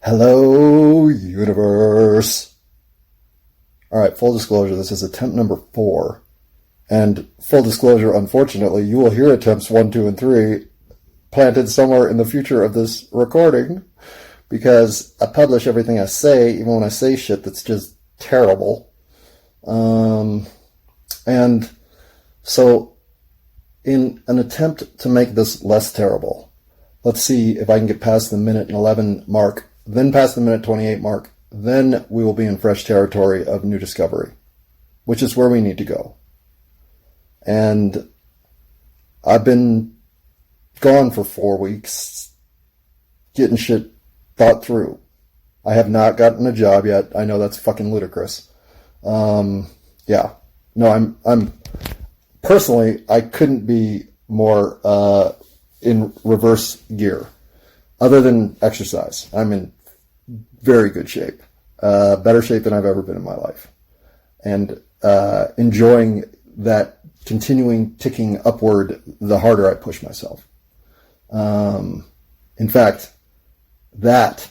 Hello, universe. All right, full disclosure, this is attempt number 4. And full disclosure, unfortunately, you will hear attempts 1, 2, and 3 planted somewhere in the future of this recording because I publish everything I say, even when I say shit that's just terrible. And so in an attempt to make this less terrible, let's see if I can get past the minute and 11 mark, then past the minute 28 mark, then we will be in fresh territory of new discovery, which is where we need to go. And I've been gone for 4 weeks getting shit thought through. I have not gotten a job yet. I know that's fucking ludicrous. Yeah. No, I'm personally, I couldn't be more in reverse gear other than exercise. I'm in very good shape, better shape than I've ever been in my life, and enjoying that continuing ticking upward the harder I push myself. In fact, that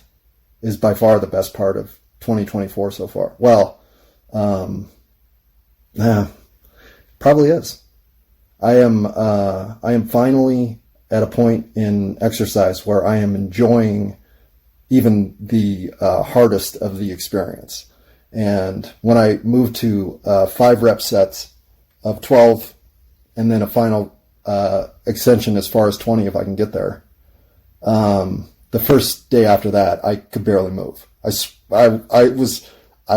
is by far the best part of 2024 so far. Well, probably is. I am finally at a point in exercise where I am enjoying even the hardest of the experience. And when I moved to 5 rep sets of 12 and then a final extension as far as 20 if I can get there, the first day after that I could barely move. I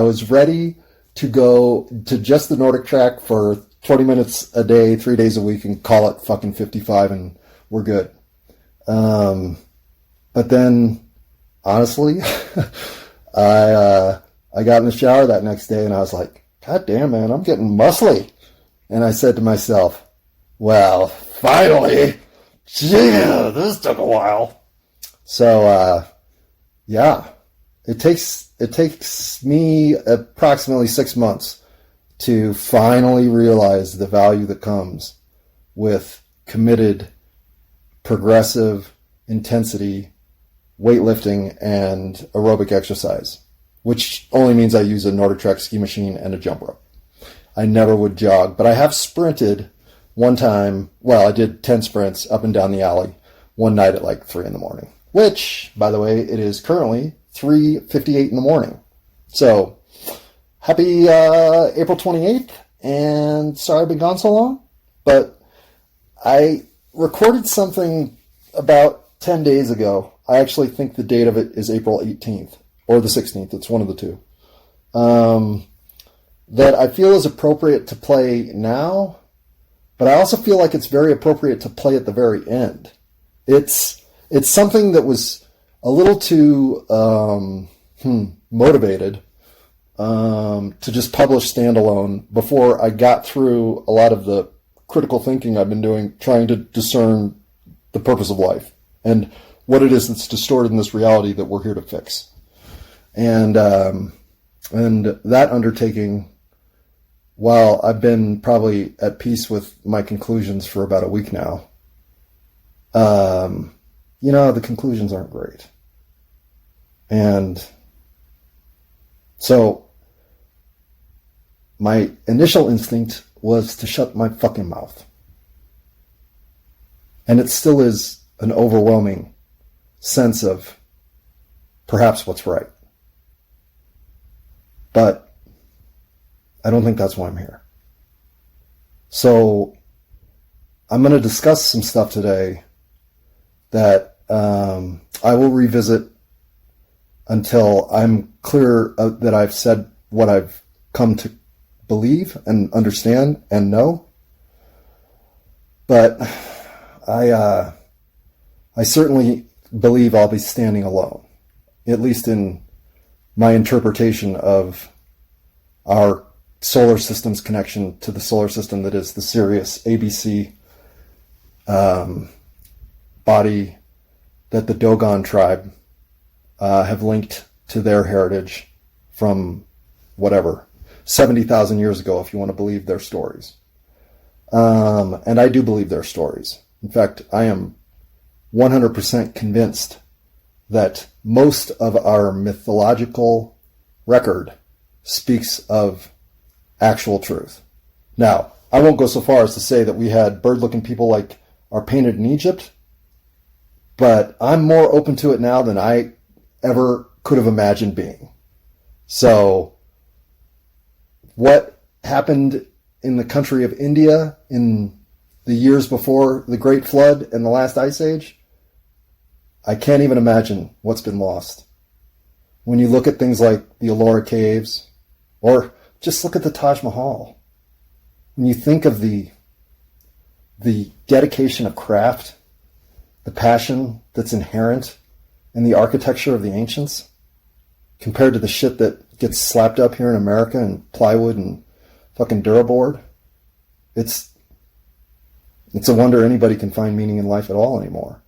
was ready to go to just the Nordic track for 20 minutes a day, 3 days a week, and call it fucking 55 and we're good. But then, honestly, I got in the shower that next day and I was like, God damn, man, I'm getting muscly. And I said to myself, well, finally, yeah, this took a while. So, yeah, it takes me approximately 6 months to finally realize the value that comes with committed, progressive intensity weightlifting and aerobic exercise, which only means I use a Nordic Track ski machine and a jump rope. I never would jog, but I have sprinted one time. Well, I did 10 sprints up and down the alley one night at like 3 in the morning, which, by the way, it is currently 3:58 in the morning. So, happy April 28th, and sorry I've been gone so long, but I recorded something about 10 days ago. I actually think the date of it is April 18th, or the 16th, it's one of the two, that I feel is appropriate to play now, but I also feel like it's very appropriate to play at the very end. It's something that was a little too motivated to just publish standalone before I got through a lot of the critical thinking I've been doing, trying to discern the purpose of life and what it is that's distorted in this reality that we're here to fix. And that undertaking, while I've been probably at peace with my conclusions for about a week now, the conclusions aren't great. And so my initial instinct was to shut my fucking mouth. And it still is an overwhelming sense of perhaps what's right. But I don't think that's why I'm here. So I'm going to discuss some stuff today that I will revisit until I'm clear that I've said what I've come to believe and understand and know. But I certainly believe I'll be standing alone, at least in my interpretation of our solar system's connection to the solar system that is the Sirius ABC body that the Dogon tribe have linked to their heritage from whatever, 70,000 years ago, if you want to believe their stories. And I do believe their stories. In fact, I am 100% convinced that most of our mythological record speaks of actual truth. Now, I won't go so far as to say that we had bird-looking people like are painted in Egypt, but I'm more open to it now than I ever could have imagined being. So, what happened in the country of India in the years before the Great Flood and the last Ice Age, I can't even imagine what's been lost. When you look at things like the Ellora Caves, or just look at the Taj Mahal, when you think of the dedication of craft, the passion that's inherent in the architecture of the ancients, compared to the shit that gets slapped up here in America and plywood and fucking Duraboard, it's a wonder anybody can find meaning in life at all anymore.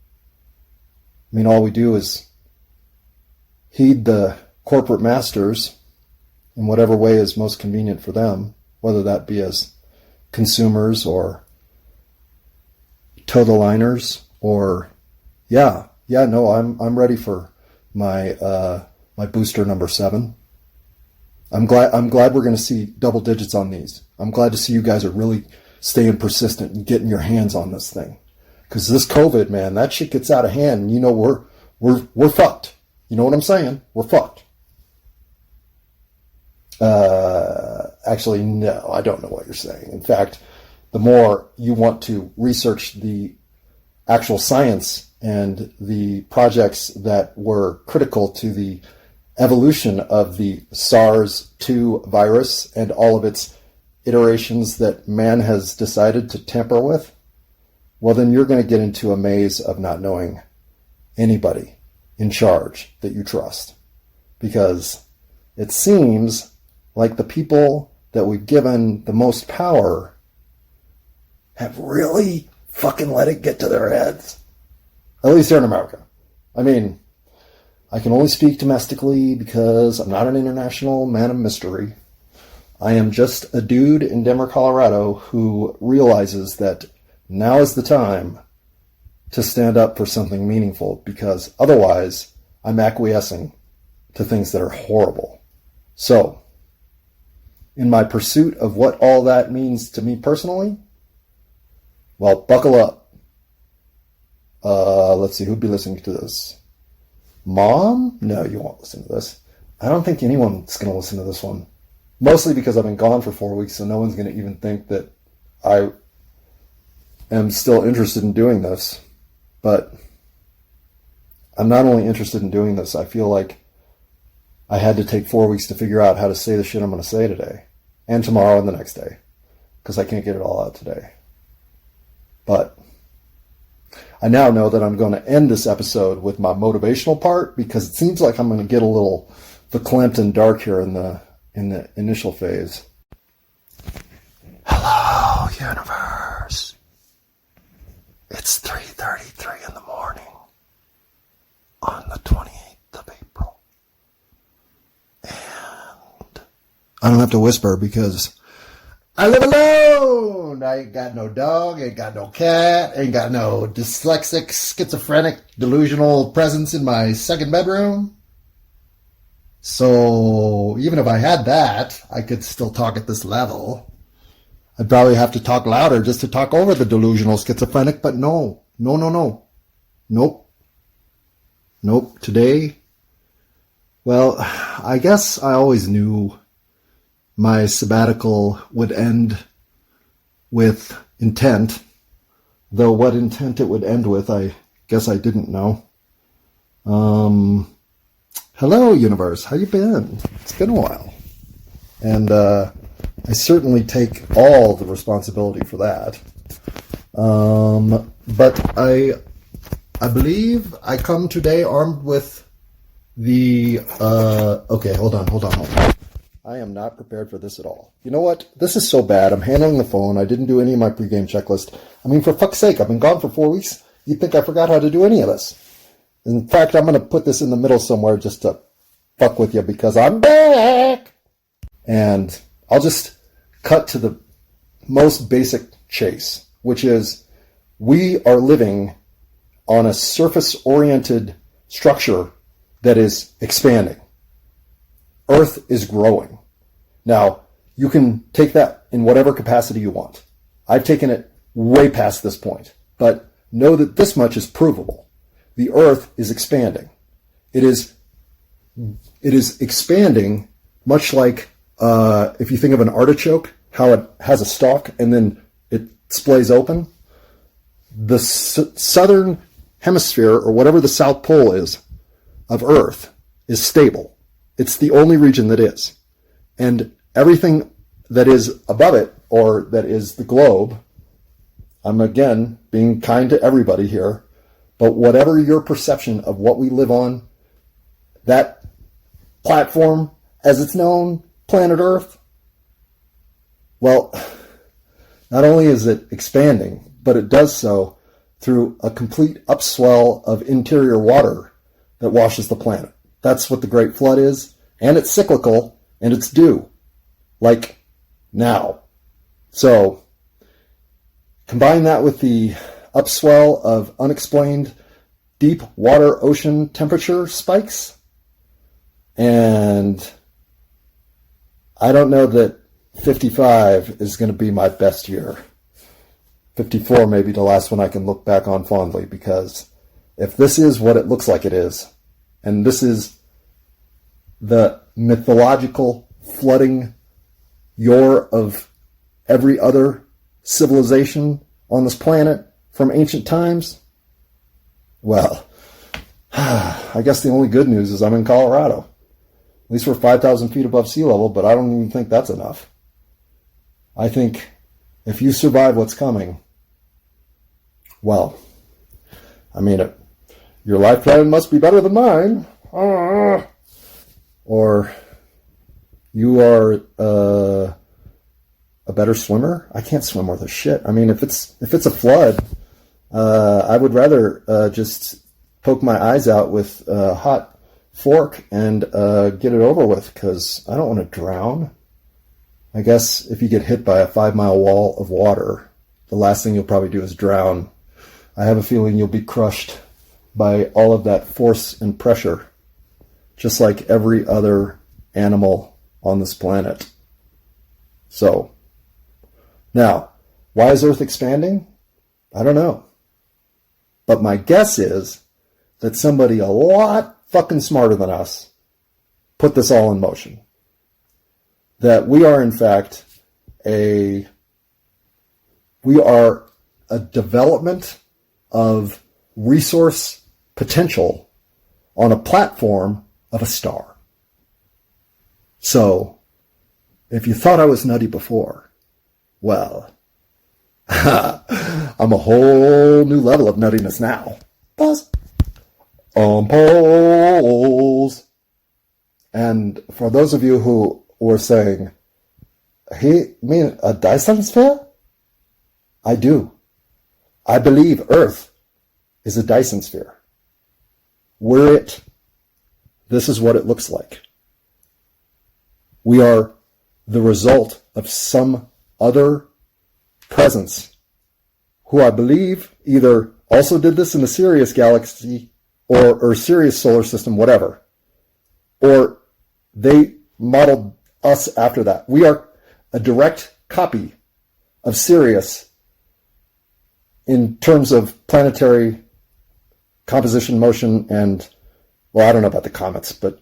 I mean, all we do is heed the corporate masters in whatever way is most convenient for them, whether that be as consumers or toe the liners or, I'm ready for my my booster number 7. I'm glad we're going to see double digits on these. I'm glad to see you guys are really staying persistent and getting your hands on this thing. Because this COVID, man, that shit gets out of hand, and you know we're fucked. You know what I'm saying? We're fucked. Actually, no, I don't know what you're saying. In fact, the more you want to research the actual science and the projects that were critical to the evolution of the SARS-2 virus and all of its iterations that man has decided to tamper with, well, then you're going to get into a maze of not knowing anybody in charge that you trust. Because it seems like the people that we've given the most power have really fucking let it get to their heads. At least here in America. I mean, I can only speak domestically because I'm not an international man of mystery. I am just a dude in Denver, Colorado who realizes that now is the time to stand up for something meaningful, because otherwise I'm acquiescing to things that are horrible. So, in my pursuit of what all that means to me personally, well, buckle up. Let's see, who'd be listening to this? Mom? No, you won't listen to this. I don't think anyone's going to listen to this one. Mostly because I've been gone for 4 weeks, so no one's going to even think that I am still interested in doing this. But I'm not only interested in doing this, I feel like I had to take 4 weeks to figure out how to say the shit I'm going to say today. And tomorrow and the next day. Because I can't get it all out today. But I now know that I'm going to end this episode with my motivational part, because it seems like I'm going to get a little verklempt and dark here in the initial phase. Hello, universe. It's 3:33 in the morning on the 28th of April. And I don't have to whisper because I live alone. I ain't got no dog, ain't got no cat, ain't got no dyslexic, schizophrenic, delusional presence in my second bedroom. So even if I had that, I could still talk at this level. I'd probably have to talk louder just to talk over the delusional schizophrenic, but no. Nope. Today, well, I guess I always knew my sabbatical would end with intent, though what intent it would end with, I guess I didn't know. Hello, universe. How you been? It's been a while. And I certainly take all the responsibility for that. But I believe I come today armed with the... okay, hold on. I am not prepared for this at all. You know what? This is so bad. I'm handling the phone. I didn't do any of my pregame checklist. I mean, for fuck's sake, I've been gone for 4 weeks. You'd think I forgot how to do any of this. In fact, I'm going to put this in the middle somewhere just to fuck with you because I'm back. And I'll just cut to the most basic chase, which is we are living on a surface-oriented structure that is expanding. Earth is growing. Now, you can take that in whatever capacity you want. I've taken it way past this point, but know that this much is provable. The Earth is expanding. It is expanding much like if you think of an artichoke, how it has a stalk and then it splays open. The southern hemisphere, or whatever the South Pole is, of Earth is stable. It's the only region that is. And everything that is above it, or that is the globe, I'm again being kind to everybody here, but whatever your perception of what we live on, that platform, as it's known, planet Earth, well, not only is it expanding, but it does so through a complete upswell of interior water that washes the planet. That's what the Great Flood is, and it's cyclical, and it's due, like now. So, combine that with the upswell of unexplained deep water ocean temperature spikes, and I don't know that 55 is going to be my best year. 54 may be the last one I can look back on fondly, because if this is what it looks like it is, and this is the mythological flooding yore of every other civilization on this planet from ancient times, well, I guess the only good news is I'm in Colorado. At least we're 5,000 feet above sea level, but I don't even think that's enough. I think if you survive what's coming, well, I mean, your life plan must be better than mine. Or you are a better swimmer. I can't swim worth a shit. I mean, if it's a flood, I would rather just poke my eyes out with a hot fork and get it over with, because I don't want to drown. I guess if you get hit by a 5-mile wall of water, the last thing you'll probably do is drown. I have a feeling you'll be crushed by all of that force and pressure, just like every other animal on this planet. So, now, why is Earth expanding? I don't know. But my guess is that somebody a lot fucking smarter than us put this all in motion. That we are, in fact, a development of resource potential on a platform of a star. So, if you thought I was nutty before, well, I'm a whole new level of nuttiness now. Pause. On polls. And for those of you who were saying, he mean a Dyson sphere? I do. I believe Earth is a Dyson sphere. We're it. This is what it looks like. We are the result of some other presence who I believe either also did this in the Sirius galaxy or Sirius solar system, whatever, or they modeled us after that. We are a direct copy of Sirius in terms of planetary composition, motion, and, well, I don't know about the comets, but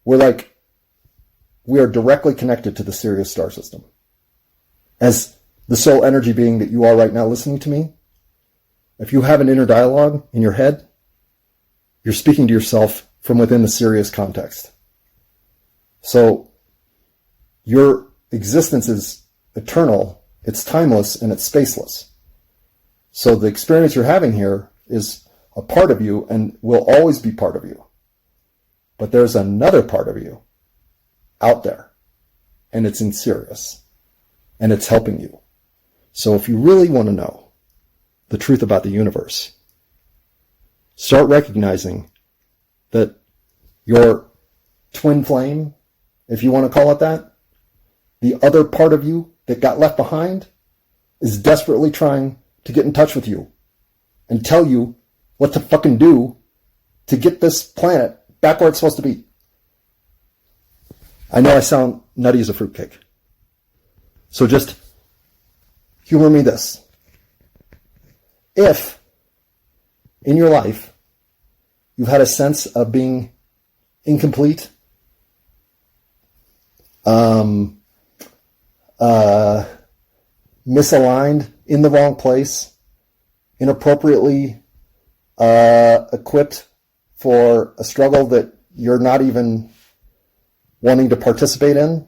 we are directly connected to the Sirius star system. As the sole energy being that you are right now listening to me, if you have an inner dialogue in your head, you're speaking to yourself from within the Sirius context. So your existence is eternal, it's timeless, and it's spaceless. So the experience you're having here is a part of you and will always be part of you. But there's another part of you out there, and it's in Sirius, and it's helping you. So if you really want to know the truth about the universe, start recognizing that your twin flame, if you want to call it that, the other part of you that got left behind, is desperately trying to get in touch with you and tell you what to fucking do to get this planet back where it's supposed to be. I know I sound nutty as a fruitcake. So just humor me this. If in your life you've had a sense of being incomplete, misaligned, in the wrong place, inappropriately equipped for a struggle that you're not even wanting to participate in,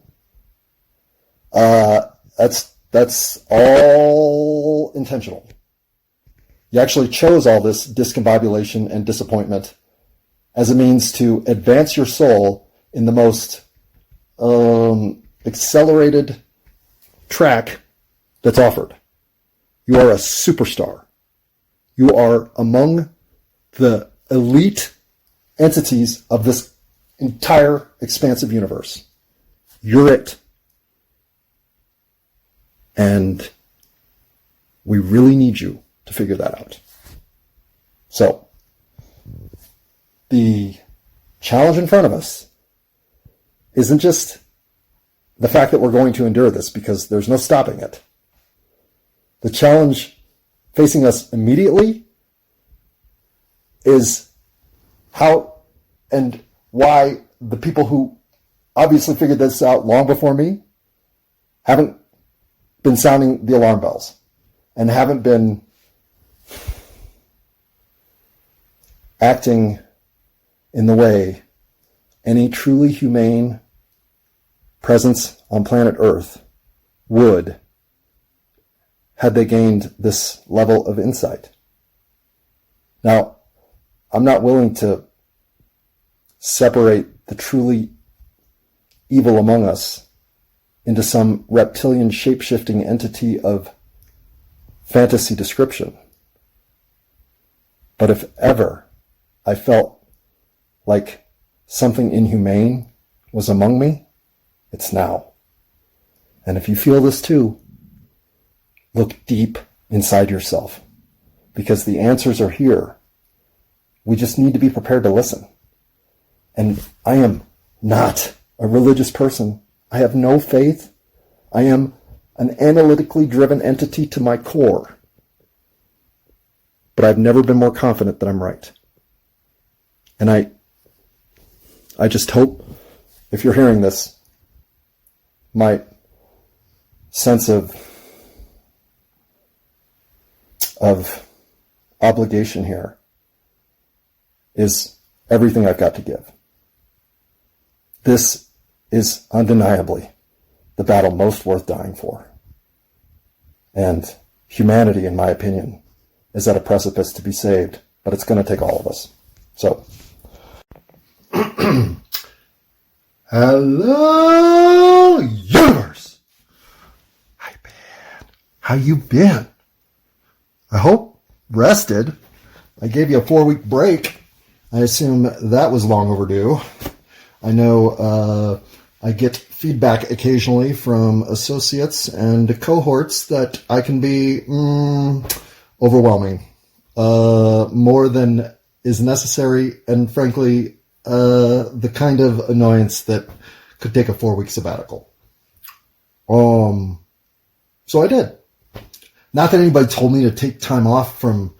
that's all intentional. You actually chose all this discombobulation and disappointment as a means to advance your soul in the most accelerated track that's offered. You are a superstar. You are among the elite entities of this entire expansive universe. You're it. And we really need you to figure that out. So, the challenge in front of us isn't just the fact that we're going to endure this, because there's no stopping it. The challenge facing us immediately is how and why the people who obviously figured this out long before me haven't been sounding the alarm bells and haven't been acting in the way any truly humane presence on planet Earth would, had they gained this level of insight. Now, I'm not willing to separate the truly evil among us into some reptilian shape-shifting entity of fantasy description. But if ever I felt like something inhumane was among me, it's now. And if you feel this too, look deep inside yourself, because the answers are here. We just need to be prepared to listen. And I am not a religious person. I have no faith. I am an analytically driven entity to my core. But I've never been more confident that I'm right. And I just hope, if you're hearing this, my sense of obligation here is everything I've got to give. This is undeniably the battle most worth dying for. And humanity, in my opinion, is at a precipice to be saved, but it's going to take all of us. So, hello, universe! Hi, man. How you been? I hope rested. I gave you a 4-week break. I assume that was long overdue. I know I get feedback occasionally from associates and cohorts that I can be overwhelming. More than is necessary, and frankly, the kind of annoyance that could take a 4-week sabbatical. So I did. Not that anybody told me to take time off from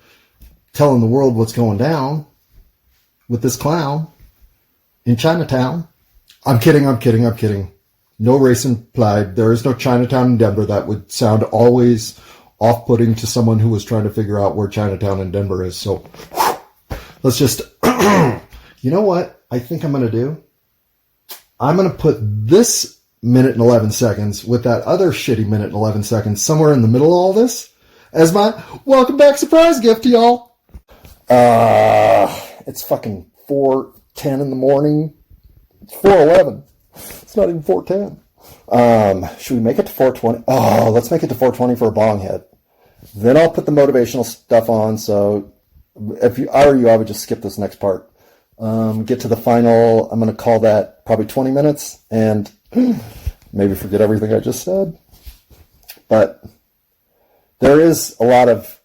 telling the world what's going down with this clown in Chinatown. I'm kidding. No race implied. There is no Chinatown in Denver. That would sound always off-putting to someone who was trying to figure out where Chinatown in Denver is. So let's just, you know what I think I'm going to do? I'm going to put this minute and 11 seconds with that other shitty minute and 11 seconds somewhere in the middle of all this as my welcome back surprise gift to y'all. It's fucking 4:10 in the morning. It's 4:11. It's not even 4:10. Should we make it to 4:20? Oh, let's make it to 4:20 for a bong hit. Then I'll put the motivational stuff on. So if I were you, I would just skip this next part. Get to the final. I'm going to call that probably 20 minutes and maybe forget everything I just said. But there is a lot of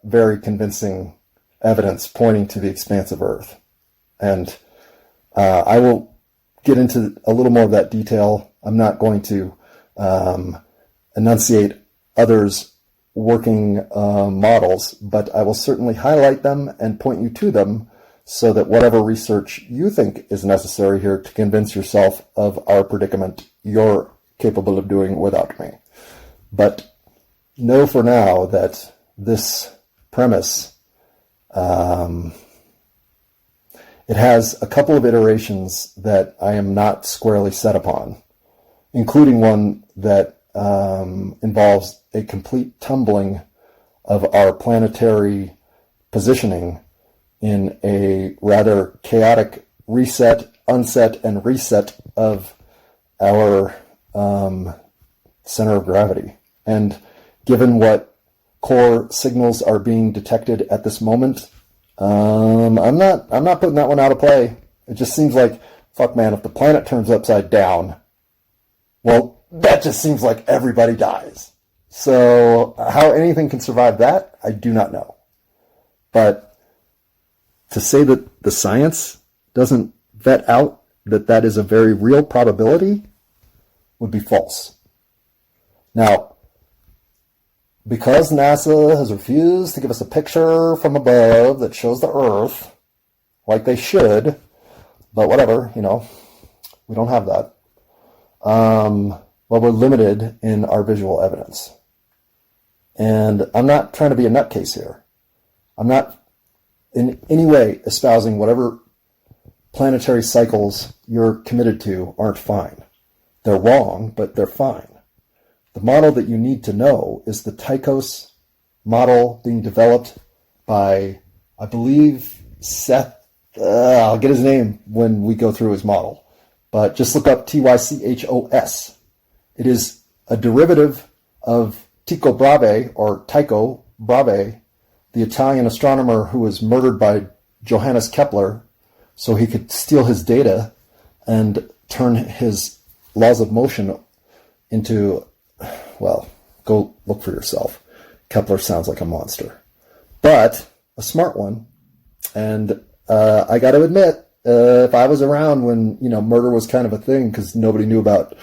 very convincing evidence pointing to the expanse of Earth. And I will get into a little more of that detail. I'm not going to enunciate others' working models, but I will certainly highlight them and point you to them so that whatever research you think is necessary here to convince yourself of our predicament, you're capable of doing without me. But know for now that this premise, it has a couple of iterations that I am not squarely set upon, including one that involves a complete tumbling of our planetary positioning in a rather chaotic reset, unset, and reset of our center of gravity. And given what core signals are being detected at this moment, I'm not putting that one out of play. It just seems like, fuck man, if the planet turns upside down, well, that just seems like everybody dies. So how anything can survive that, I do not know. But to say that the science doesn't vet out that that is a very real probability would be false. Now, because NASA has refused to give us a picture from above that shows the Earth, like they should, but whatever, we don't have that. Well, we're limited in our visual evidence. And I'm not trying to be a nutcase here. I'm not in any way espousing whatever planetary cycles you're committed to aren't fine. They're wrong, but they're fine. The model that you need to know is the Tychos model being developed by, I believe, Seth. I'll get his name when we go through his model. But just look up Tychos. It is a derivative of Tycho Brahe, or Tycho Brahe, the Italian astronomer who was murdered by Johannes Kepler so he could steal his data and turn his laws of motion into, well, go look for yourself. Kepler sounds like a monster, but a smart one. And I got to admit, if I was around when, murder was kind of a thing because nobody knew about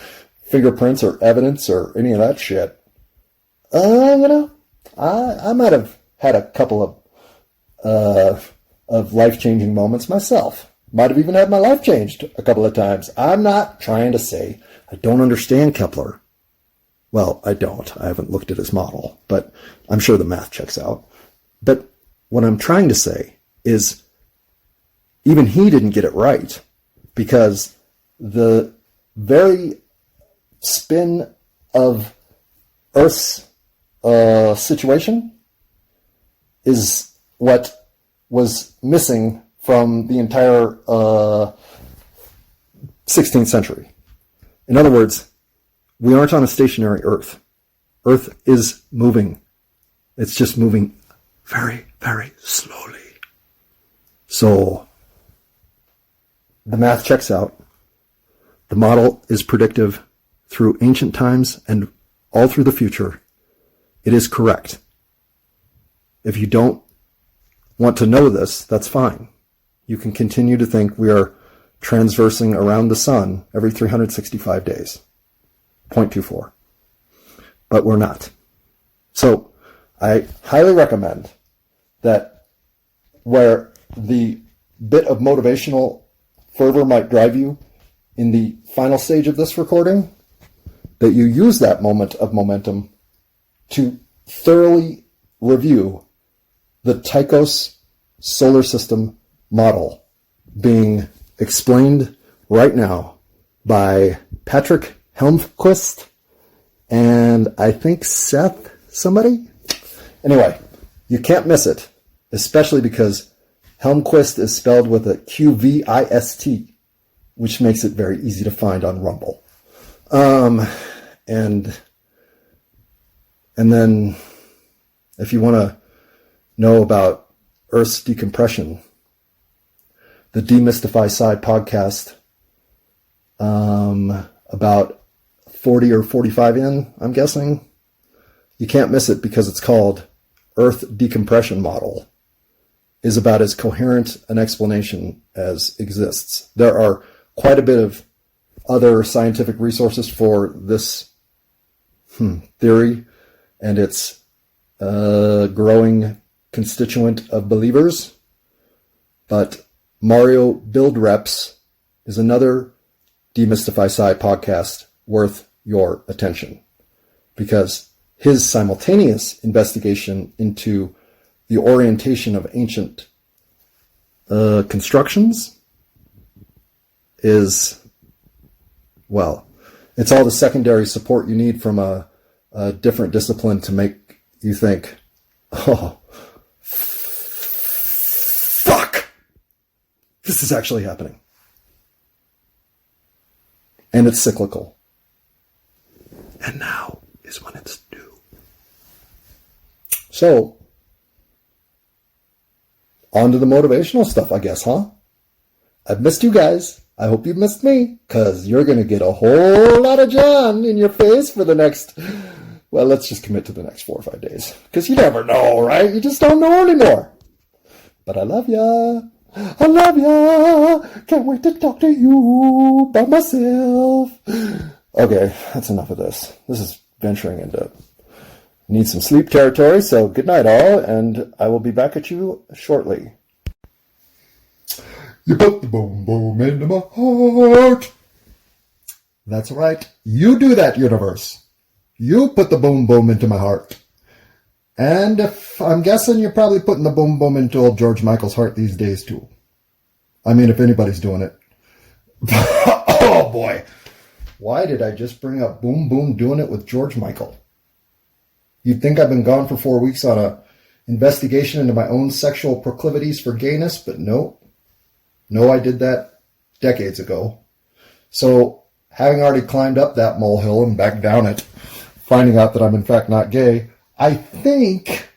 fingerprints or evidence or any of that shit, I might have had a couple of life-changing moments myself. Might have even had my life changed a couple of times. I'm not trying to say I don't understand Kepler. Well, I don't. I haven't looked at his model, but I'm sure the math checks out. But what I'm trying to say is even he didn't get it right, because the very spin of Earth's situation is what was missing from the entire 16th century. In other words, we aren't on a stationary Earth. Earth is moving. It's just moving very, very slowly. So the math checks out. The model is predictive through ancient times and all through the future. It is correct. If you don't want to know this, that's fine. You can continue to think we are transversing around the sun every 365 days. 0.24. But we're not. So I highly recommend that where the bit of motivational fervor might drive you in the final stage of this recording, that you use that moment of momentum to thoroughly review the Tychos solar system model being explained right now by Patrick Helmquist and I think Seth somebody. Anyway, you can't miss it, especially because Helmquist is spelled with a Qvist, which makes it very easy to find on Rumble. And then if you want to know about Earth's decompression, the Demystify Psi podcast, about 40 or 45 in, I'm guessing. You can't miss it because it's called Earth Decompression Model. is about as coherent an explanation as exists. There are quite a bit of other scientific resources for this theory and its growing constituent of believers, but Mario Build Reps is another Demystify Sci podcast worth your attention, because his simultaneous investigation into the orientation of ancient constructions is, well, it's all the secondary support you need from a different discipline to make you think, oh, fuck, this is actually happening. And it's cyclical. And now is when it's due. So, on to the motivational stuff, I guess, huh? I've missed you guys. I hope you've missed me, because you're going to get a whole lot of John in your face for the next, well, let's just commit to the next 4 or 5 days. Because you never know, right? You just don't know anymore. But I love ya. I love ya. Can't wait to talk to you by myself. Okay, that's enough of this. This is venturing into need some sleep territory, so good night all, and I will be back at you shortly. You put the boom boom into my heart. That's right. You do that, universe. You put the boom boom into my heart. And if I'm guessing you're probably putting the boom boom into old George Michael's heart these days too. I mean, if anybody's doing it. Oh boy. Why did I just bring up boom boom doing it with George Michael? You'd think I've been gone for 4 weeks on a investigation into my own sexual proclivities for gayness, but no. No, I did that decades ago. So, having already climbed up that molehill and back down it, finding out that I'm in fact not gay, I think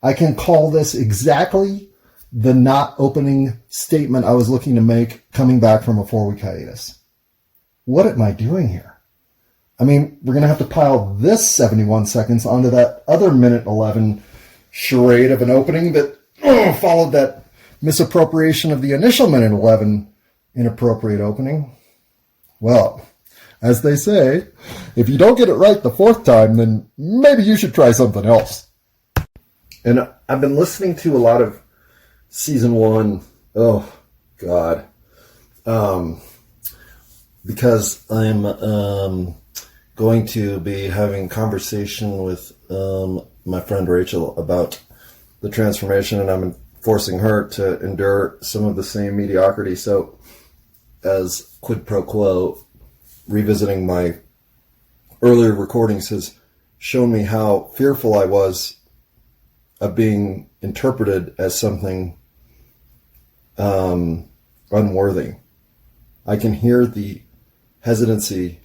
I can call this exactly the not opening statement I was looking to make coming back from a 4-week hiatus. What am I doing here? I mean, we're going to have to pile this 71 seconds onto that other minute 11 charade of an opening that followed that misappropriation of the initial minute 11 inappropriate opening. Well, as they say, if you don't get it right the 4th time, then maybe you should try something else. And I've been listening to a lot of season 1. Oh, God. Because I'm going to be having conversation with my friend Rachel about the transformation, and I'm forcing her to endure some of the same mediocrity. So, as quid pro quo, revisiting my earlier recordings has shown me how fearful I was of being interpreted as something unworthy. I can hear the hesitancy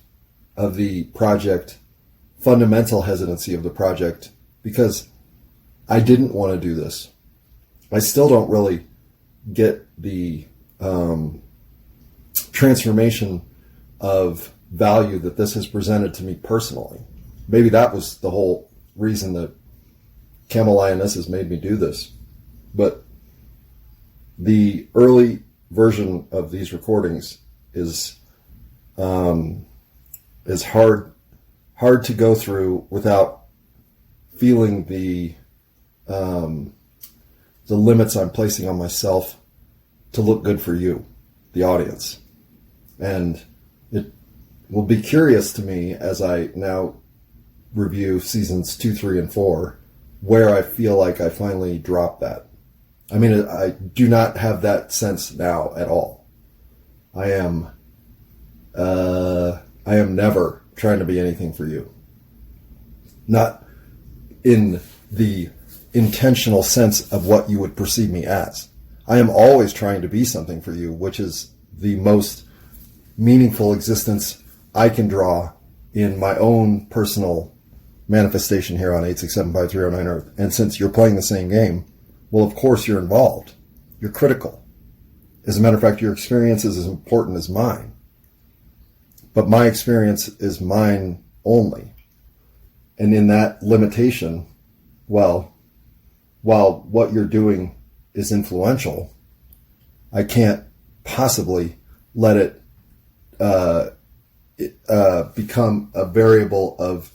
of the project, fundamental hesitancy of the project, because I didn't want to do this. I still don't really get the transformation of value that this has presented to me personally. Maybe that was the whole reason that Camel Lionesses made me do this. But the early version of these recordings is hard to go through without feeling the limits I'm placing on myself to look good for you, the audience. And it will be curious to me as I now review seasons 2, 3, and 4, where I feel like I finally dropped that. I mean, I do not have that sense now at all. I am never trying to be anything for you. Not in the intentional sense of what you would perceive me as. I am always trying to be something for you, which is the most meaningful existence I can draw in my own personal manifestation here on 8675309 Earth. And since you're playing the same game, well, of course you're involved. You're critical. As a matter of fact, your experience is as important as mine. But my experience is mine only. And in that limitation, well, while what you're doing is influential, I can't possibly let it become a variable of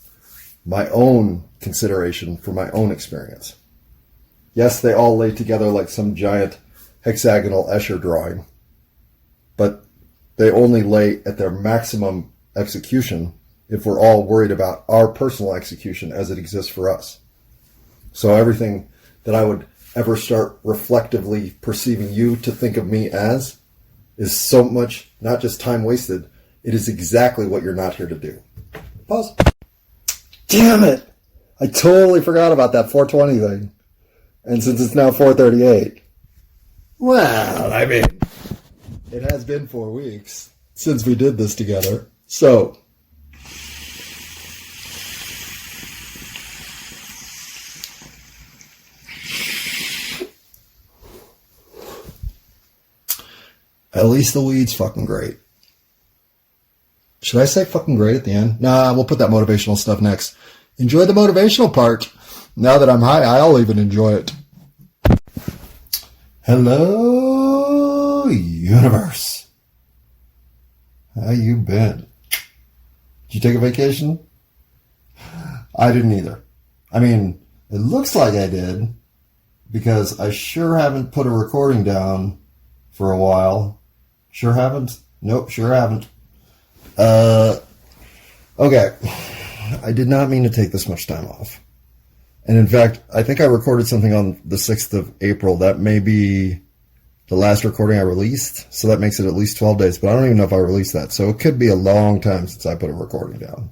my own consideration for my own experience. Yes, they all lay together like some giant hexagonal Escher drawing, but they only lay at their maximum execution if we're all worried about our personal execution as it exists for us. So everything that I would ever start reflectively perceiving you to think of me as is so much, not just time wasted, it is exactly what you're not here to do. Pause. Damn it! I totally forgot about that 420 thing. And since it's now 4:38, well, I mean, it has been 4 weeks since we did this together. So, at least the weed's fucking great. Should I say fucking great at the end? Nah, we'll put that motivational stuff next. Enjoy the motivational part. Now that I'm high, I'll even enjoy it. Hello, universe. How you been? Did you take a vacation? I didn't either. I mean, it looks like I did, because I sure haven't put a recording down for a while. Sure haven't? Nope, sure haven't. Okay. I did not mean to take this much time off. And in fact, I think I recorded something on the 6th of April. That may be the last recording I released. So that makes it at least 12 days. But I don't even know if I released that. So it could be a long time since I put a recording down.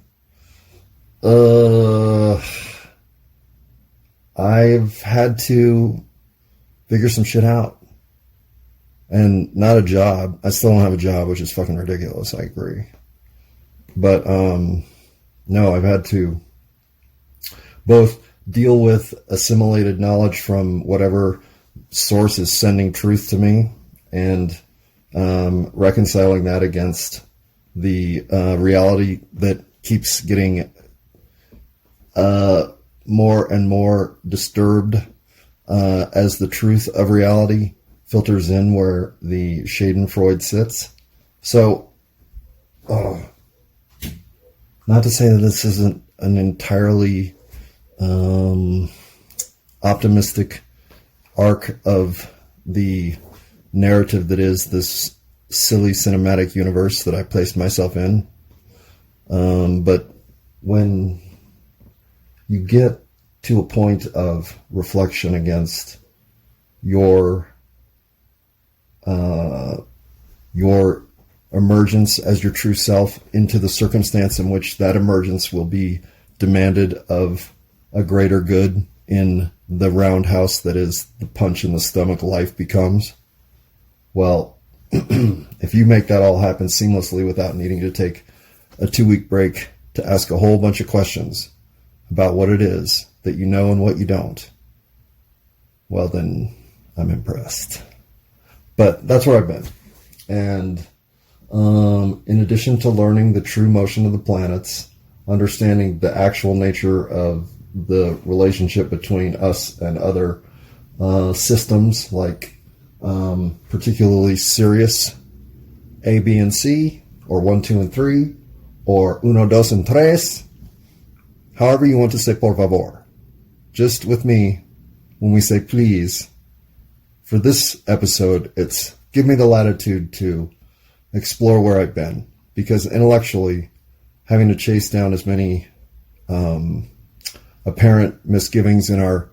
I've had to figure some shit out. And not a job. I still don't have a job, which is fucking ridiculous. I agree. But, no, I've had to both deal with assimilated knowledge from whatever source is sending truth to me and reconciling that against the reality that keeps getting more and more disturbed as the truth of reality filters in where the Schadenfreude sits. So, not to say that this isn't an entirely optimistic arc of the narrative that is this silly cinematic universe that I placed myself in. But when you get to a point of reflection against your emergence as your true self into the circumstance in which that emergence will be demanded of a greater good in the roundhouse that is the punch in the stomach life becomes. Well, if you make that all happen seamlessly without needing to take a 2-week break to ask a whole bunch of questions about what it is that you know and what you don't, well then I'm impressed. But that's where I've been. And in addition to learning the true motion of the planets, understanding the actual nature of the relationship between us and other systems, like particularly Sirius A, B, and C, or 1, 2, and 3, or 1, 2, and 3, however you want to say por favor. Just with me, when we say please, for this episode, it's give me the latitude to explore where I've been. Because intellectually, having to chase down as many apparent misgivings in our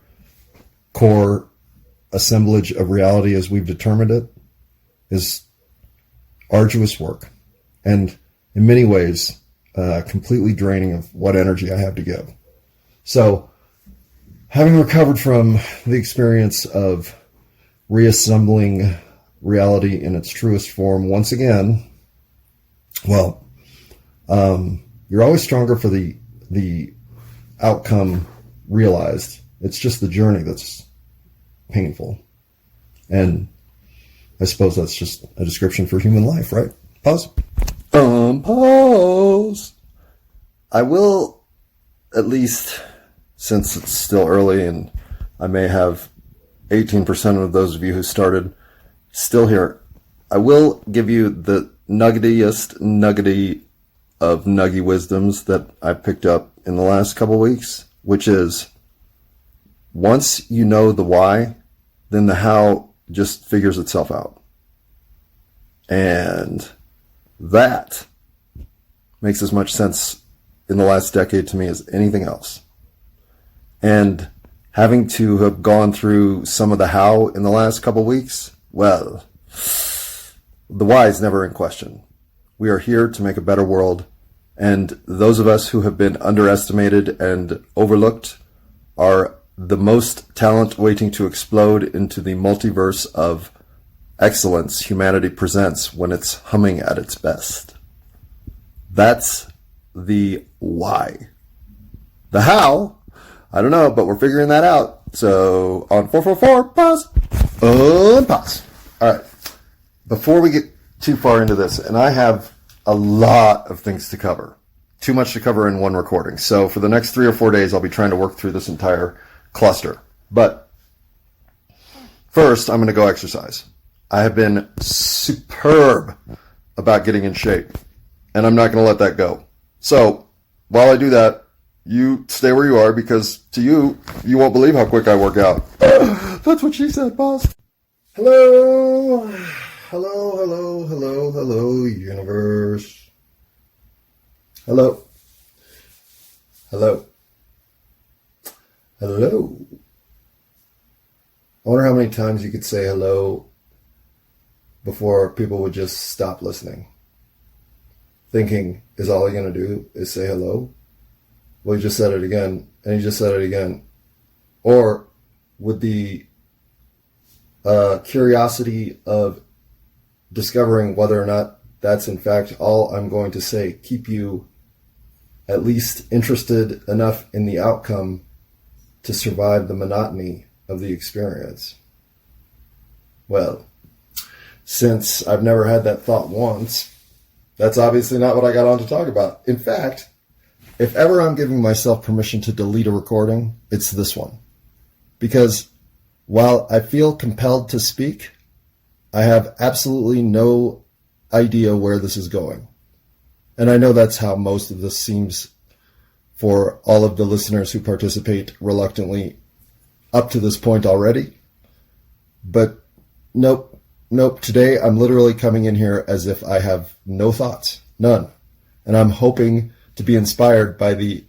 core assemblage of reality as we've determined it is arduous work. And in many ways, completely draining of what energy I have to give. So, having recovered from the experience of reassembling reality in its truest form once again, well, you're always stronger for the outcome realized. It's just the journey that's painful. And I suppose that's just a description for human life, right? Pause. Pause. I will, at least, since it's still early and I may have 18% of those of you who started still here. I will give you the nuggety of nuggy wisdoms that I picked up in the last couple weeks, which is once you know the why, then the how just figures itself out. And that makes as much sense in the last decade to me as anything else. And having to have gone through some of the how in the last couple weeks, well, the why is never in question. We are here to make a better world, and those of us who have been underestimated and overlooked are the most talent waiting to explode into the multiverse of excellence humanity presents when it's humming at its best. That's the why. The how, I don't know, but we're figuring that out. So on 444, pause. Pause. All right. Before we get too far into this, and I have a lot of things to cover, too much to cover in one recording. So for the next 3 or 4 days, I'll be trying to work through this entire cluster. But first, I'm going to go exercise. I have been superb about getting in shape, and I'm not going to let that go. So while I do that, you stay where you are, because to you won't believe how quick I work out. That's what she said, boss. Hello, universe. Hello. I wonder how many times you could say hello before people would just stop listening. Thinking, is all you're going to do is say hello? Well, you just said it again, and you just said it again. Or would the curiosity of discovering whether or not that's in fact all I'm going to say keep you at least interested enough in the outcome to survive the monotony of the experience? Well, since I've never had that thought once, that's obviously not what I got on to talk about. In fact, if ever I'm giving myself permission to delete a recording, it's this one. Because while I feel compelled to speak, I have absolutely no idea where this is going. And I know that's how most of this seems for all of the listeners who participate reluctantly up to this point already. But nope. Today I'm literally coming in here as if I have no thoughts, none. And I'm hoping to be inspired by the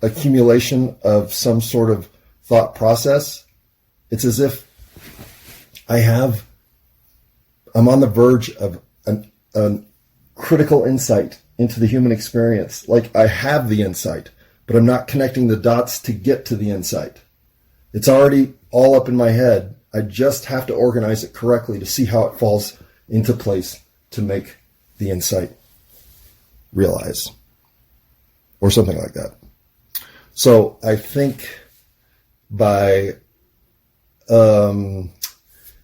accumulation of some sort of thought process. It's as if I'm on the verge of a critical insight into the human experience. Like I have the insight, but I'm not connecting the dots to get to the insight. It's already all up in my head. I just have to organize it correctly to see how it falls into place to make the insight realize, or something like that. So I think by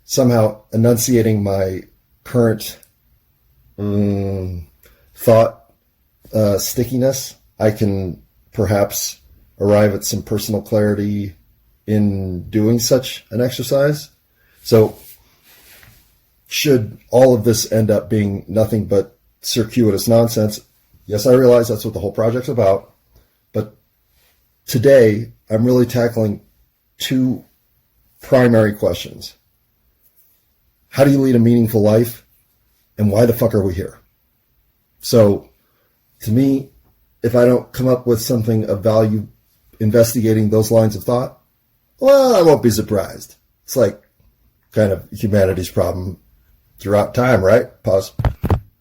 somehow enunciating my current thought stickiness, I can perhaps arrive at some personal clarity in doing such an exercise. So should all of this end up being nothing but circuitous nonsense, yes, I realize that's what the whole project's about. But today, I'm really tackling two primary questions. How do you lead a meaningful life? And why the fuck are we here? So, to me, if I don't come up with something of value investigating those lines of thought, well, I won't be surprised. It's like kind of humanity's problem throughout time, right? Pause.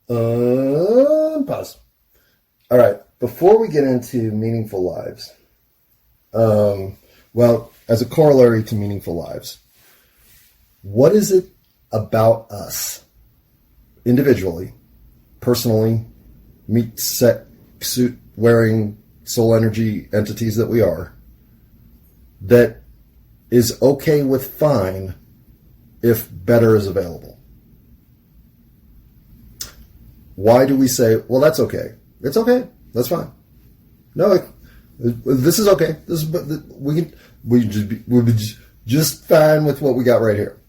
Pause. All right. Before we get into meaningful lives, well, as a corollary to meaningful lives, what is it about us individually, personally, meat suit wearing soul energy entities that we are, that is okay with fine if better is available? Why do we say, well, that's okay? It's okay. That's fine. No, This is okay. We'll be just fine with what we got right here.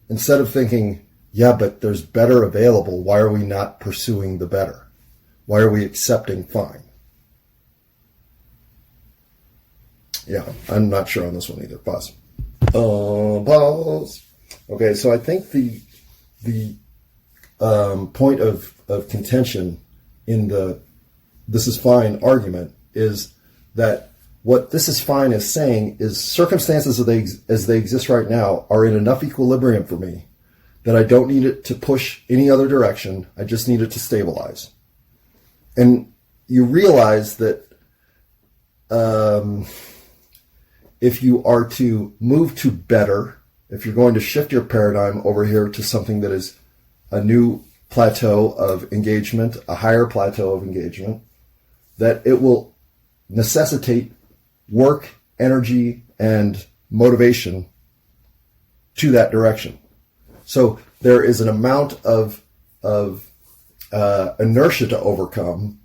Instead of thinking, yeah, but there's better available, why are we not pursuing the better? Why are we accepting fine? Yeah, I'm not sure on this one either. Pause. Pause. Okay, so I think the point of contention in the "this is fine" argument is that what "this is fine" is saying is circumstances as they exist right now are in enough equilibrium for me that I don't need it to push any other direction. I just need it to stabilize. And you realize that if you are to move to better, if you're going to shift your paradigm over here to something that is a new plateau of engagement, a higher plateau of engagement, that it will necessitate work, energy, and motivation to that direction. So there is an amount of inertia to overcome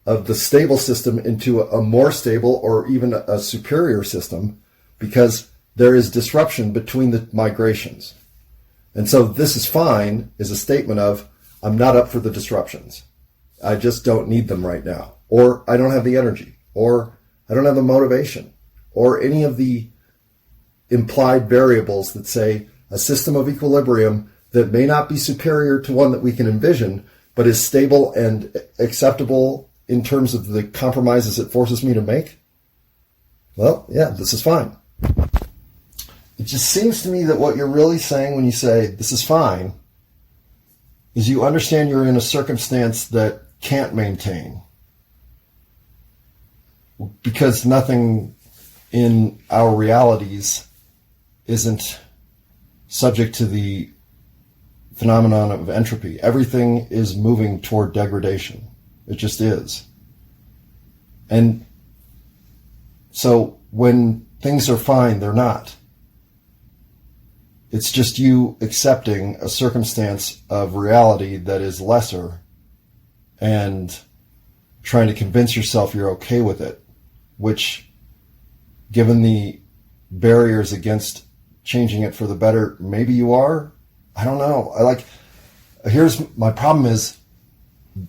of the stable system into a more stable or even a superior system, because there is disruption between the migrations. And so "this is fine" is a statement of, I'm not up for the disruptions. I just don't need them right now. Or I don't have the energy. Or I don't have the motivation. Or any of the implied variables that say a system of equilibrium that may not be superior to one that we can envision, but is stable and acceptable in terms of the compromises it forces me to make. Well, yeah, this is fine. It just seems to me that what you're really saying when you say "this is fine" is you understand you're in a circumstance that can't maintain, because nothing in our realities isn't subject to the phenomenon of entropy. Everything is moving toward degradation. It just is. And so when things are fine, they're not. It's just you accepting a circumstance of reality that is lesser and trying to convince yourself you're okay with it, which, given the barriers against changing it for the better, maybe you are. I don't know. Here's my problem is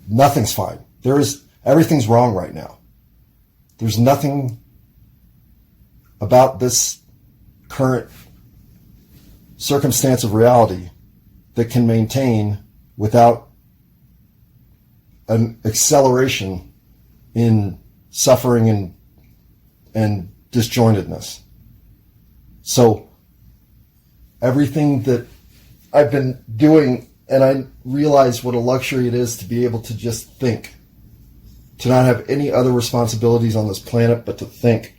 nothing's fine. Everything's wrong right now. There's nothing about this current circumstance of reality that can maintain without an acceleration in suffering and disjointedness. So everything that I've been doing, and I realize what a luxury it is to be able to just think, to not have any other responsibilities on this planet but to think.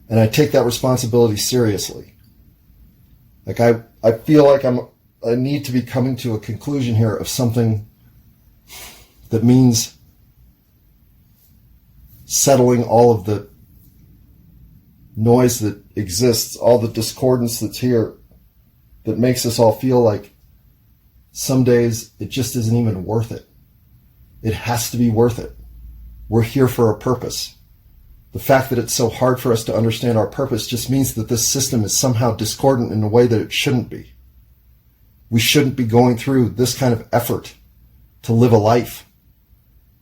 And I take that responsibility seriously. Like I feel like I need to be coming to a conclusion here of something that means settling all of the noise that exists, all the discordance that's here, that makes us all feel like some days it just isn't even worth it. It has to be worth it. We're here for a purpose. The fact that it's so hard for us to understand our purpose just means that this system is somehow discordant in a way that it shouldn't be. We shouldn't be going through this kind of effort to live a life.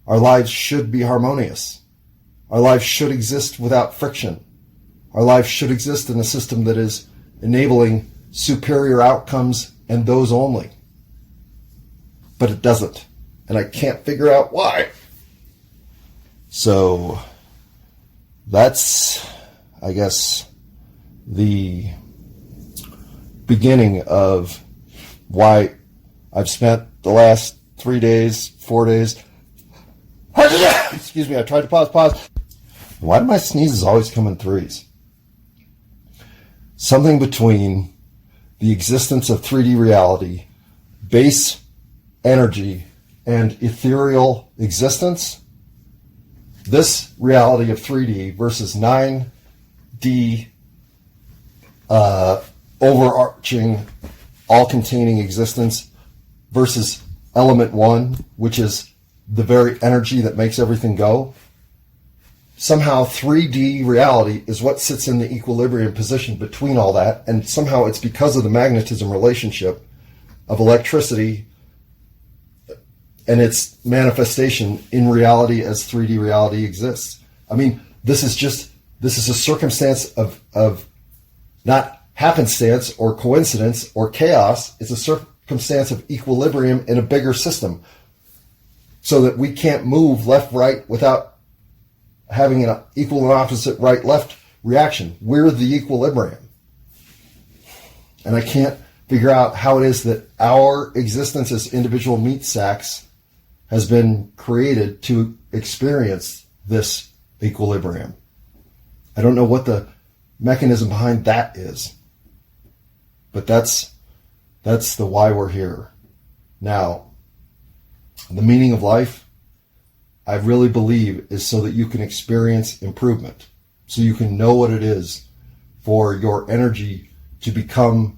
Our lives should be harmonious. Our lives should exist without friction. Our lives should exist in a system that is enabling superior outcomes and those only. But it doesn't. And I can't figure out why. So that's, I guess, the beginning of why I've spent the last 3 days, 4 days. Excuse me, I tried to pause. Why do my sneezes always come in threes? Something between the existence of 3D reality, base energy, and ethereal existence. This reality of 3D versus 9D overarching, all-containing existence versus element 1, which is the very energy that makes everything go. somehow 3D reality is what sits in the equilibrium position between all that, and somehow it's because of the magnetism relationship of electricity and its manifestation in reality as 3D reality exists. I mean, this is a circumstance of not happenstance or coincidence or chaos. It's a circumstance of equilibrium in a bigger system, so that we can't move left, right without having an equal and opposite right, left reaction. We're the equilibrium. And I can't figure out how it is that our existence as individual meat sacks has been created to experience this equilibrium. I don't know what the mechanism behind that is, but that's the why we're here. Now, the meaning of life, I really believe, is so that you can experience improvement, so you can know what it is for your energy to become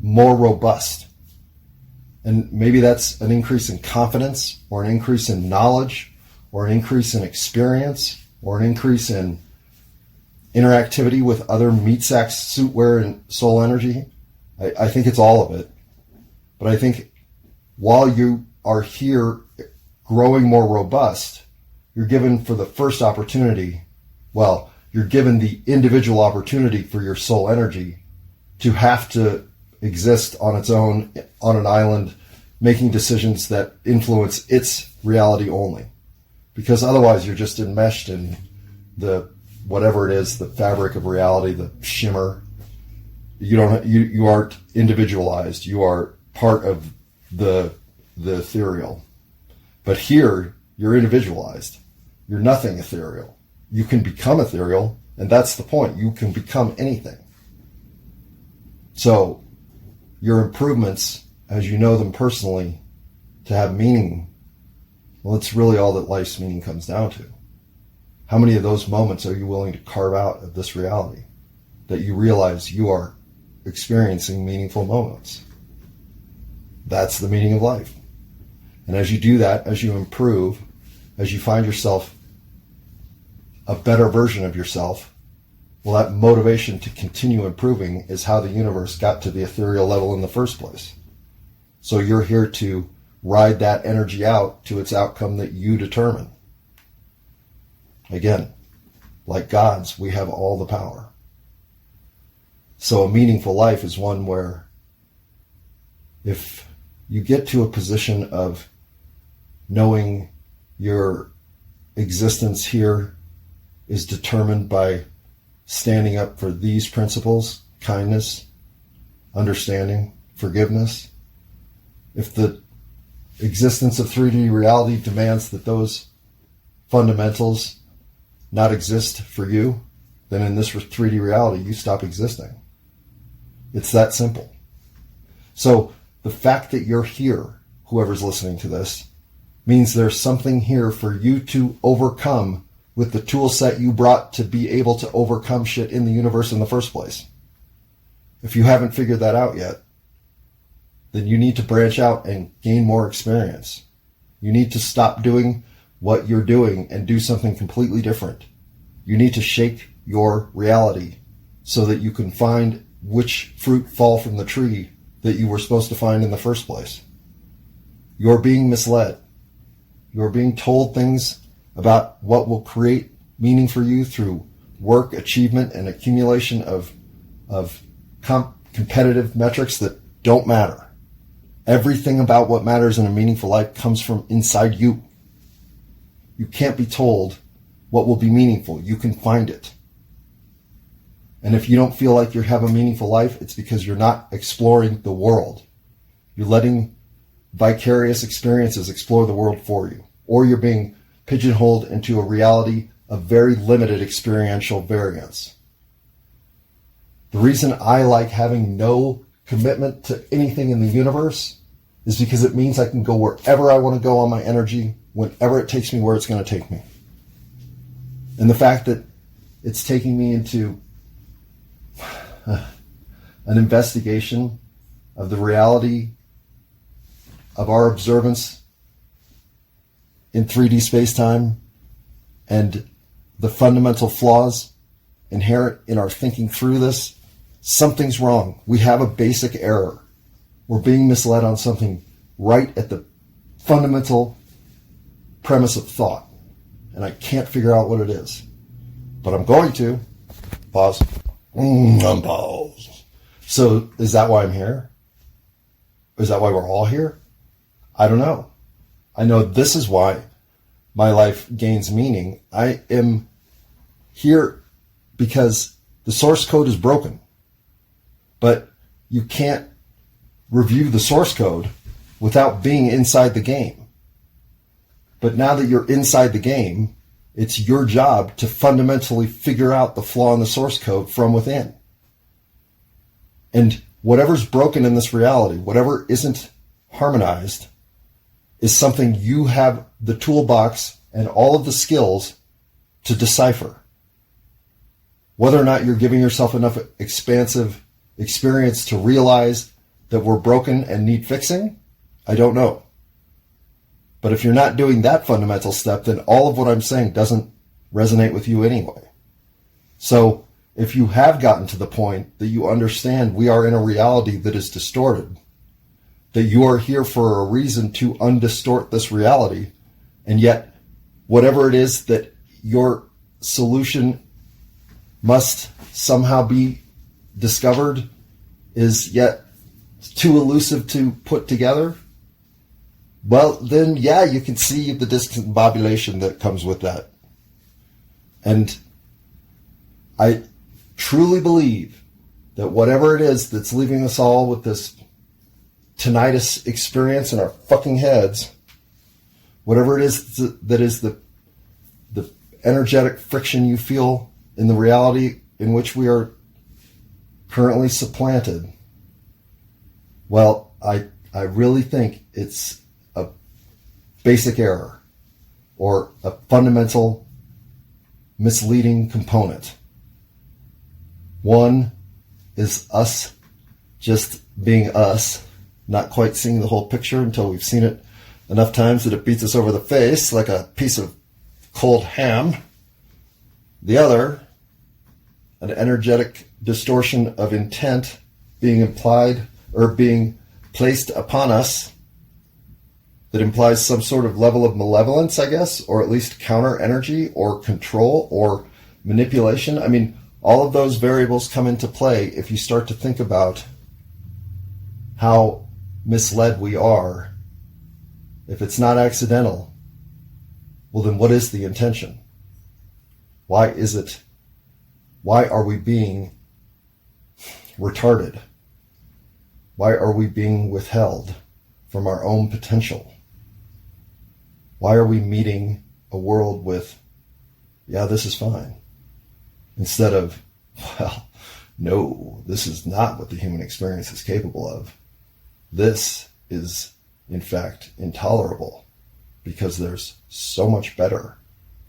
more robust. And maybe that's an increase in confidence, or an increase in knowledge, or an increase in experience, or an increase in interactivity with other meat sacks, suit wear, and soul energy. I think it's all of it. But I think while you are here growing more robust, you're given for the first opportunity, well, you're given the individual opportunity for your soul energy to have to exist on its own, on an island, making decisions that influence its reality only. Because otherwise you're just enmeshed in the, whatever it is, the fabric of reality, the shimmer. You aren't individualized. You are part of the ethereal. But here, you're individualized. You're nothing ethereal. You can become ethereal, and that's the point. You can become anything. So, your improvements, as you know them personally, to have meaning, well, it's really all that life's meaning comes down to. How many of those moments are you willing to carve out of this reality, that you realize you are experiencing meaningful moments? That's the meaning of life. And as you do that, as you improve, as you find yourself a better version of yourself, well, that motivation to continue improving is how the universe got to the ethereal level in the first place. So you're here to ride that energy out to its outcome that you determine. Again, like gods, we have all the power. So a meaningful life is one where if you get to a position of knowing your existence here is determined by standing up for these principles, kindness, understanding, forgiveness, if the existence of 3D reality demands that those fundamentals not exist for you, then in this 3D reality, you stop existing. It's that simple. So the fact that you're here, whoever's listening to this, means there's something here for you to overcome with the tool set you brought to be able to overcome shit in the universe in the first place. If you haven't figured that out yet, then you need to branch out and gain more experience. You need to stop doing what you're doing and do something completely different. You need to shake your reality so that you can find which fruit fall from the tree that you were supposed to find in the first place. You're being misled. You're being told things about what will create meaning for you through work, achievement, and accumulation of competitive metrics that don't matter. Everything about what matters in a meaningful life comes from inside you. You can't be told what will be meaningful. You can find it. And if you don't feel like you have a meaningful life, it's because you're not exploring the world. You're letting vicarious experiences explore the world for you. Or you're being pigeonholed into a reality of very limited experiential variance. The reason I like having no commitment to anything in the universe is because it means I can go wherever I want to go on my energy, whenever it takes me where it's going to take me. And the fact that it's taking me into an investigation of the reality of our observance in 3D space-time and the fundamental flaws inherent in our thinking through this, something's wrong. We have a basic error. We're being misled on something right at the fundamental premise of thought. And I can't figure out what it is. But I'm going to. Pause. Pause. So is that why I'm here? Is that why we're all here? I don't know. I know this is why my life gains meaning. I am here because the source code is broken. But you can't review the source code without being inside the game. But now that you're inside the game, it's your job to fundamentally figure out the flaw in the source code from within. And whatever's broken in this reality, whatever isn't harmonized, is something you have the toolbox and all of the skills to decipher. Whether or not you're giving yourself enough expansive experience to realize that we're broken and need fixing, I don't know. But if you're not doing that fundamental step, then all of what I'm saying doesn't resonate with you anyway. So if you have gotten to the point that you understand we are in a reality that is distorted, that you are here for a reason to undistort this reality, and yet whatever it is that your solution must somehow be discovered is yet too elusive to put together, well, then, yeah, you can see the discombobulation that comes with that. And I truly believe that whatever it is that's leaving us all with this tinnitus experience in our fucking heads, whatever it is that is the energetic friction you feel in the reality in which we are currently supplanted, well, I really think it's a basic error or a fundamental misleading component. One is us just being us, not quite seeing the whole picture until we've seen it enough times that it beats us over the face like a piece of cold ham. The other, an energetic distortion of intent being implied or being placed upon us that implies some sort of level of malevolence, I guess, or at least counter energy or control or manipulation. I mean, all of those variables come into play if you start to think about how misled we are. If it's not accidental, well, then what is the intention? Why is it? Why are we being retarded? Why are we being withheld from our own potential? Why are we meeting a world with, yeah, this is fine, instead of, well, no, this is not what the human experience is capable of. This is, in fact, intolerable because there's so much better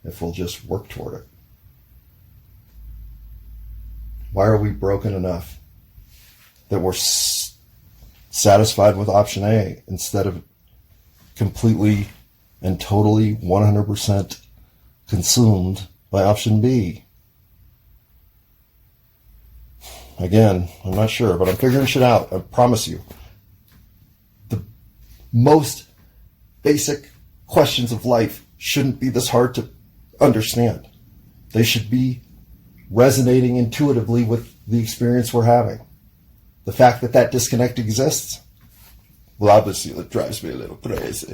if we'll just work toward it. Why are we broken enough that we're satisfied with option A instead of completely and totally 100% consumed by option B? Again, I'm not sure, but I'm figuring shit out. I promise you. The most basic questions of life shouldn't be this hard to understand. They should be resonating intuitively with the experience we're having. The fact that that disconnect exists, well, obviously it drives me a little crazy.